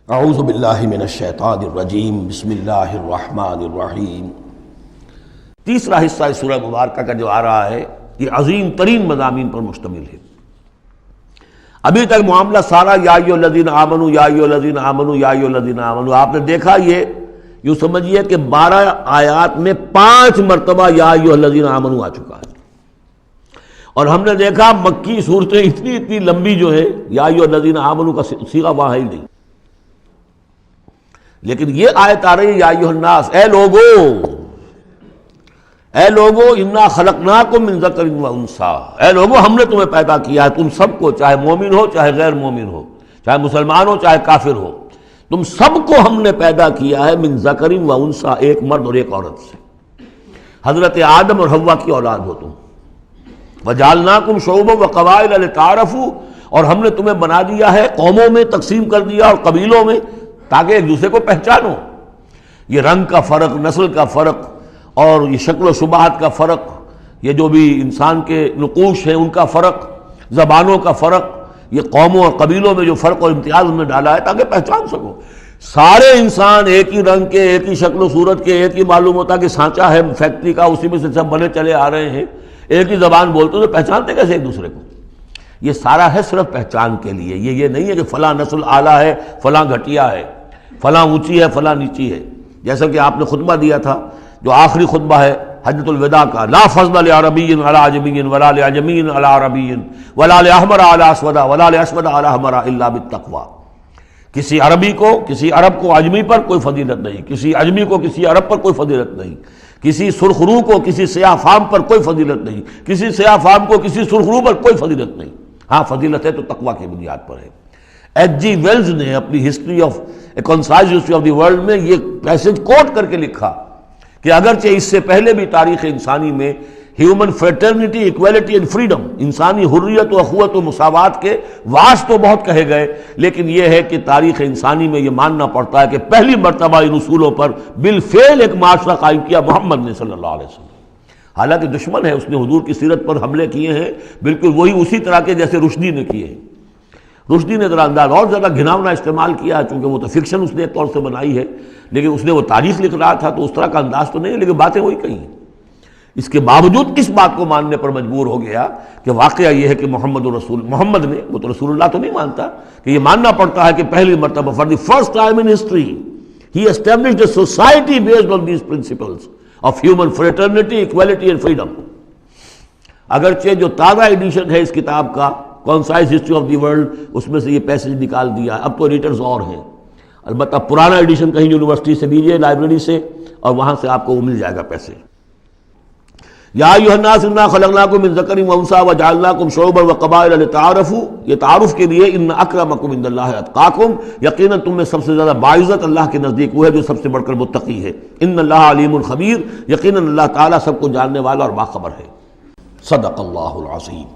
اعوذ باللہ من الشیطان الرجیم بسم اللہ الرحمن الرحیم۔ تیسرا حصہ اس سورہ مبارکہ کا جو آ رہا ہے یہ عظیم ترین مضامین پر مشتمل ہے۔ ابھی تک معاملہ سارا یا ایھا الذین آمنوا یا ایھا الذین آمنوا یا ایھا الذین آمنوا، آپ نے دیکھا یہ یوں سمجھیے کہ 12 آیات میں 5 مرتبہ یا ایھا الذین آمنوا آ چکا ہے، اور ہم نے دیکھا مکی صورتیں اتنی لمبی جو ہے یا ایھا الذین آمنوا کا صیغہ وہاں ہے ہی نہیں، لیکن یہ آیت آ رہی ہے یا ایھا الناس، اے لوگو انا خلقناکم من ذکر و انثی، اے لوگو ہم نے تمہیں پیدا کیا ہے، تم سب کو، چاہے مومن ہو چاہے غیر مومن ہو، چاہے مسلمان ہو چاہے کافر ہو، تم سب کو ہم نے پیدا کیا ہے من ذکر و انثی، ایک مرد اور ایک عورت سے۔ حضرت آدم اور حوا کی اولاد ہو تم۔ وجعلناکم شعوبا وقبائل لتعارفوا، اور ہم نے تمہیں بنا دیا ہے، قوموں میں تقسیم کر دیا اور قبیلوں میں، تاکہ ایک دوسرے کو پہچانو۔ یہ رنگ کا فرق، نسل کا فرق، اور یہ شکل و شباہت کا فرق، یہ جو بھی انسان کے نقوش ہیں ان کا فرق، زبانوں کا فرق، یہ قوموں اور قبیلوں میں جو فرق اور امتیاز ہم نے ڈالا ہے تاکہ پہچان سکو۔ سارے انسان ایک ہی رنگ کے، ایک ہی شکل و صورت کے، ایک ہی معلوم ہوتا کہ سانچہ ہے فیکٹری کا، اسی میں سے سب بنے چلے آ رہے ہیں، ایک ہی زبان بولتے تو پہچانتے کیسے ایک دوسرے کو؟ یہ سارا ہے صرف پہچان کے لیے، یہ نہیں ہے کہ فلاں نسل اعلیٰ ہے، فلاں گھٹیا ہے، فلاں اونچی ہے، فلاں نیچی ہے۔ جیسا کہ آپ نے خطبہ دیا تھا جو آخری خطبہ ہے حجۃ الوداع کا، لا فضل لعربی علی عجمی ولا لعجمی علی عربی ولا لاحمر علی اسود ولا لاسود علی احمر الا بالتقوی۔ کسی عربی کو، کسی عرب کو عجمی پر کوئی فضیلت نہیں، کسی عجمی کو کسی عرب پر کوئی فضیلت نہیں، کسی سرخ رو کو کسی سیاہ فام پر کوئی فضیلت نہیں، کسی سیاہ فام کو کسی سرخ رو پر کوئی فضیلت نہیں۔ ہاں فضیلت ہے تو تقوی کی بنیاد پر ہے۔ ایچ جی ویلز نے اپنی history of a concise history of the world میں یہ پیسج کوٹ کر کے لکھا کہ اگرچہ اس سے پہلے بھی تاریخ انسانی میں human fraternity, equality and freedom, انسانی حریت و اخوت و مساوات کے واعظ تو بہت کہے گئے، لیکن یہ ہے کہ تاریخ انسانی میں یہ ماننا پڑتا ہے کہ پہلی مرتبہ ان اصولوں پر بالفعل ایک معاشرہ قائم کیا محمد نے صلی اللہ علیہ وسلم۔ حالانکہ دشمن ہے، اس نے حضور کی سیرت پر حملے کیے ہیں بالکل وہی اسی طرح کے جیسے رشدی نے کیے ہیں۔ رشدی نے ذرا انداز اور زیادہ گھناؤنا استعمال کیا، چونکہ وہ تو فکشن اس نے ایک طور سے بنائی ہے، لیکن اس نے وہ تاریخ لکھ رہا تھا تو اس طرح کا انداز تو نہیں ہے، لیکن باتیں وہی کہیں۔ اس کے باوجود کس بات کو ماننے پر مجبور ہو گیا کہ واقعہ یہ ہے کہ محمد نے، وہ تو رسول اللہ تو نہیں مانتا، کہ یہ ماننا پڑتا ہے کہ پہلی مرتبہ for the first time in history ہی established a society based on these principles of human fraternity, equality and freedom. اگرچہ جو تازہ ایڈیشن ہے اس کتاب کا concise history of the world, اس میں سے یہ پیسج نکال دیا ہے، اب تو ایڈیٹرز اور ہیں، البتہ پرانا ایڈیشن کہیں یونیورسٹی سے لیجیے، لائبریری سے، اور وہاں سے آپ کو وہ مل جائے گا پیسے۔ یا ایھا الناس انا خلقناکم من ذکر و انثی وجعلناکم شعوبا وقبائل لتعارفوا، یہ تعارف کے لیے، ان اکرمکم عند اللہ اتقاکم، یقیناً تم میں سب سے زیادہ باعزت اللہ کے نزدیک وہ ہے جو سب سے بڑھ کر متقی ہے۔ ان اللہ علیم خبیر، یقیناً اللہ تعالیٰ سب کو جاننے والا اور باخبر ہے۔ صدق اللہ العظیم۔